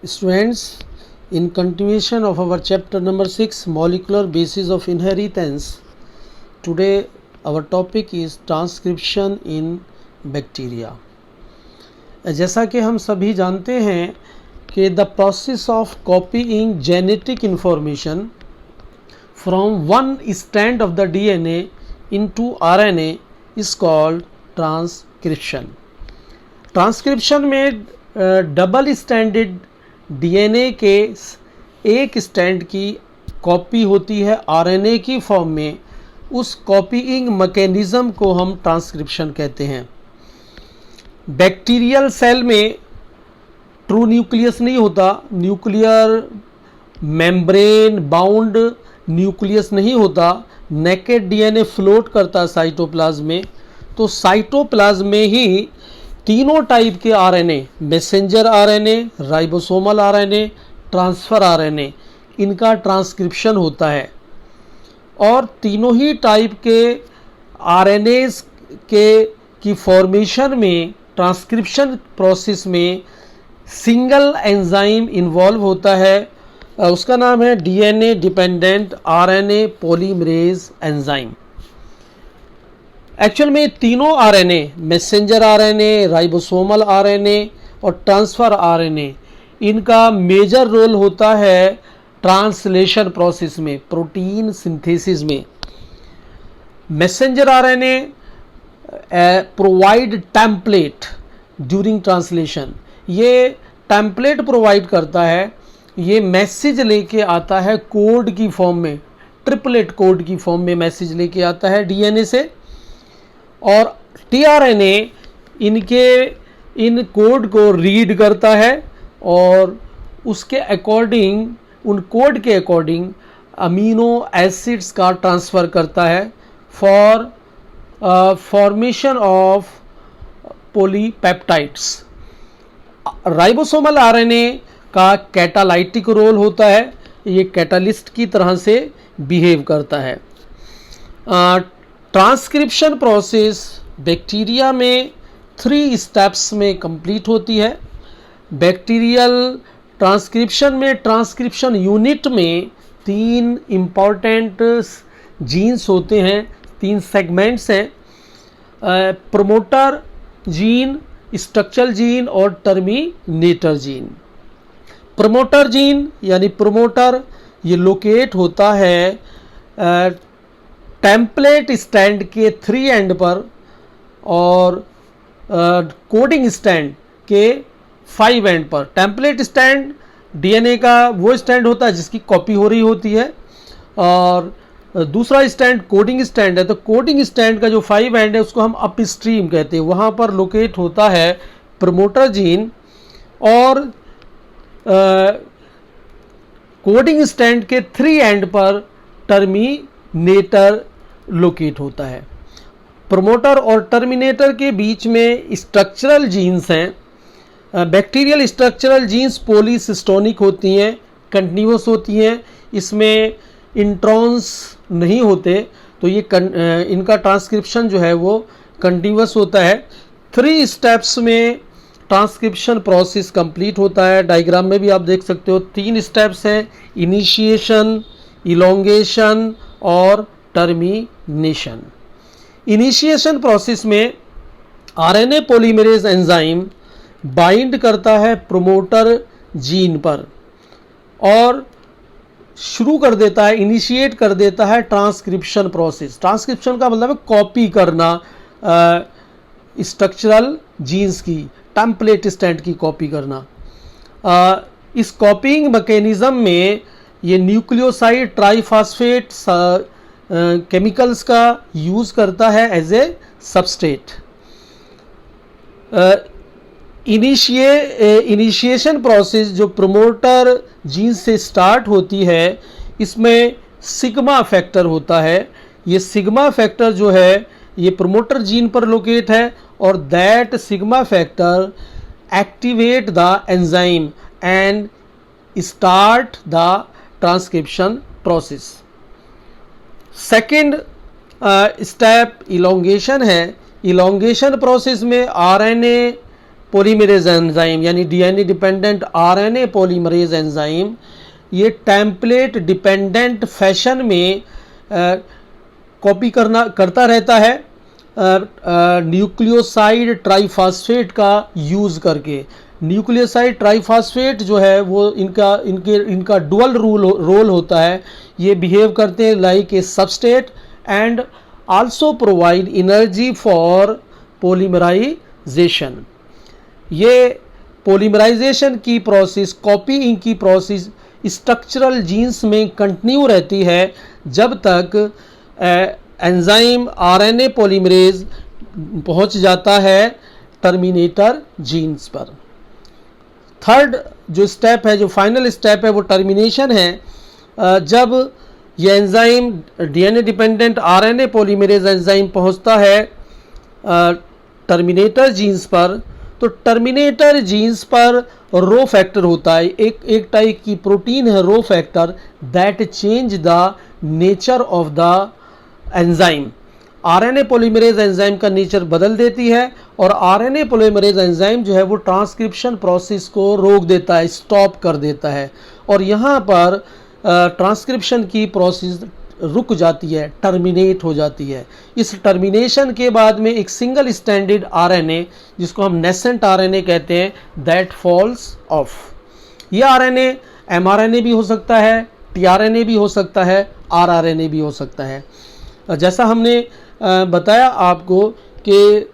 Students, in continuation of our chapter number 6, molecular basis of inheritance, today our topic is transcription in bacteria. जैसा कि हम सभी जानते हैं कि the process of copying genetic information from one strand of the DNA into RNA is called transcription. Transcription में double standard DNA के एक स्टैंड की कॉपी होती है आरएनए की फॉर्म में. उस कॉपीइंग मैकेनिज्म को हम ट्रांसक्रिप्शन कहते हैं. बैक्टीरियल सेल में ट्रू न्यूक्लियस नहीं होता, न्यूक्लियर मेम्ब्रेन बाउंड न्यूक्लियस नहीं होता, नेकेड डीएनए फ्लोट करता साइटोप्लाज्म में. तो साइटोप्लाज्म में ही तीनों टाइप के RNA, messenger RNA, ribosomal RNA, transfer RNA, इनका ट्रांसक्रिप्शन होता है. और तीनों ही टाइप के आरएनएस की फॉर्मेशन में, ट्रांसक्रिप्शन प्रोसेस में सिंगल एंजाइम इन्वॉल्व होता है. उसका नाम है DNA dependent RNA polymerase enzyme. Actual में तीनों RNA, messenger RNA, ribosomal RNA और ट्रांसफर आरएनए, इनका मेजर रोल होता है ट्रांसलेशन प्रोसेस में, प्रोटीन सिंथेसिस में. Messenger RNA provide template during translation. ये टेम्पलेट प्रोवाइड करता है, ये मैसेज लेके आता है कोड की फॉर्म में, ट्रिपलेट कोड की फॉर्म में मैसेज लेके आता है डीएनए से. और टीआरएनए इन कोड को रीड करता है और उसके अकॉर्डिंग, उन कोड के अकॉर्डिंग अमीनो एसिड्स का ट्रांसफ़र करता है for formation of polypeptides. Ribosomal RNA का कैटालाइटिक रोल होता है, ये कैटालिस्ट की तरह से बिहेव करता है. ट्रांसक्रिप्शन प्रोसेस बैक्टीरिया में 3 स्टेप्स में कंप्लीट होती है. बैक्टीरियल ट्रांसक्रिप्शन में, ट्रांसक्रिप्शन यूनिट में 3 इम्पॉर्टेंट जीन्स होते हैं, 3 सेगमेंट्स हैं. प्रमोटर जीन, स्ट्रक्चरल जीन और टर्मिनेटर जीन. प्रमोटर जीन यानी प्रमोटर, ये लोकेट होता है टेम्पलेट स्टैंड के 3 एंड पर और कोडिंग स्टैंड के 5 एंड पर. टेम्पलेट स्टैंड डीएनए का वो स्टैंड होता है जिसकी कॉपी हो रही होती है, और दूसरा स्टैंड कोडिंग स्टैंड है. तो कोडिंग स्टैंड का जो 5 एंड है उसको हम अपस्ट्रीम कहते हैं, वहाँ पर लोकेट होता है प्रमोटर जीन. और कोडिंग स्टैंड के 3 एंड पर टर्मिनेटर लोकेट होता है. प्रमोटर और टर्मिनेटर के बीच में स्ट्रक्चरल जीन्स हैं. बैक्टीरियल स्ट्रक्चरल जीन्स पॉलीसिस्टोनिक होती हैं, कंटिन्यूस होती हैं, इसमें इंट्रॉन्स नहीं होते, तो ये इनका ट्रांसक्रिप्शन जो है वो कंटिन्यूस होता है. 3 स्टेप्स में ट्रांसक्रिप्शन प्रोसेस कंप्लीट होता है. डायग्राम में भी आप देख सकते हो 3 स्टेप्स हैं, इनिशिएशन, इलोंगेशन और टर्मिनेशन. इनिशिएशन प्रोसेस में आरएनए पॉलीमरेज एंजाइम बाइंड करता है प्रमोटर जीन पर और शुरू कर देता है, इनिशिएट कर देता है ट्रांसक्रिप्शन प्रोसेस. ट्रांसक्रिप्शन का मतलब है कॉपी करना स्ट्रक्चरल जीन्स की, टेम्पलेट स्टैंड की कॉपी करना. इस कॉपीइंग मैकेनिज्म में ये न्यूक्लियोसाइड ट्राइफॉस्फेट केमिकल्स का यूज़ करता है as a substrate. Initiation process जो प्रमोटर जीन से स्टार्ट होती है, इसमें सिग्मा फैक्टर होता है. ये सिग्मा फैक्टर जो है ये प्रमोटर जीन पर लोकेट है और that sigma factor activate the enzyme and start the transcription process. Second step elongation है. इलोंगेशन प्रोसेस में आरएनए पॉलीमरेज एंजाइम यानी DNA dependent RNA polymerase enzyme ये टेम्पलेट डिपेंडेंट फैशन में कॉपी करता रहता है न्यूक्लियोसाइड ट्राइफॉस्फेट का यूज़ करके। न्यूक्लियोसाइड ट्राइफॉस्फेट जो है वो इनका डुअल रोल होता है। ये बिहेव करते हैं like a substrate and also provide energy for polymerization. ये पॉलीमराइजेशन की प्रोसेस, कॉपीइंग की प्रोसेस स्ट्रक्चरल जीन्स में कंटिन्यू रहती है जब तक एंजाइम आरएनए पॉलीमरेज पहुंच जाता है टर्मिनेटर जीन्स पर। थर्ड जो स्टेप है, जो फाइनल स्टेप है, वो टर्मिनेशन है। जब ये enzyme DNA dependent RNA polymerase enzyme पहुंचता है टर्मिनेटर जीन्स पर, तो टर्मिनेटर जीन्स पर रो फैक्टर होता है, एक टाइप की प्रोटीन है rho factor that change the nature of the enzyme. RNA polymerase enzyme का नेचर बदल देती है और आरएनए पॉलीमरेज एंजाइम जो है वो ट्रांसक्रिप्शन प्रोसेस को रोक देता है, स्टॉप कर देता है और यहाँ पर ट्रांसक्रिप्शन की प्रोसेस रुक जाती है, टर्मिनेट हो जाती है। इस टर्मिनेशन के बाद में एक सिंगल स्टैंडर्ड आरएनए जिसको हम नेसेंट आरएनए कहते हैं दैट फॉल्स ऑफ। ये आरएनए एमआरएनए भी हो सकता है, टीआरएनए भी हो सकता है, आरआरएनए भी हो सकता है। जैसा हमने बताया आपको कि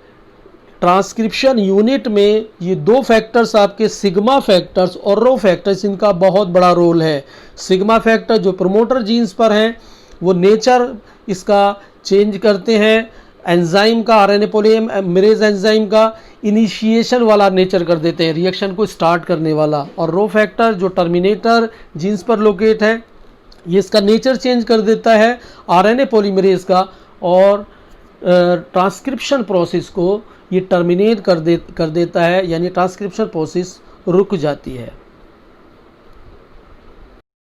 ट्रांसक्रिप्शन यूनिट में ये दो फैक्टर्स आपके सिग्मा फैक्टर्स और रो फैक्टर्स, इनका बहुत बड़ा रोल है। सिग्मा फैक्टर जो प्रमोटर जीन्स पर हैं वो नेचर इसका चेंज करते हैं, एंजाइम का आरएनए पॉलीमरेज एंजाइम का इनिशिएशन वाला नेचर कर देते हैं, रिएक्शन को स्टार्ट करने वाला। और रो फैक्टर जो टर्मिनेटर जीन्स पर लोकेट है ये इसका नेचर चेंज कर देता है आरएनए पॉलीमरेज का और ट्रांसक्रिप्शन प्रोसेस को ये टर्मिनेट कर देता है, यानी ट्रांसक्रिप्शन प्रोसेस रुक जाती है।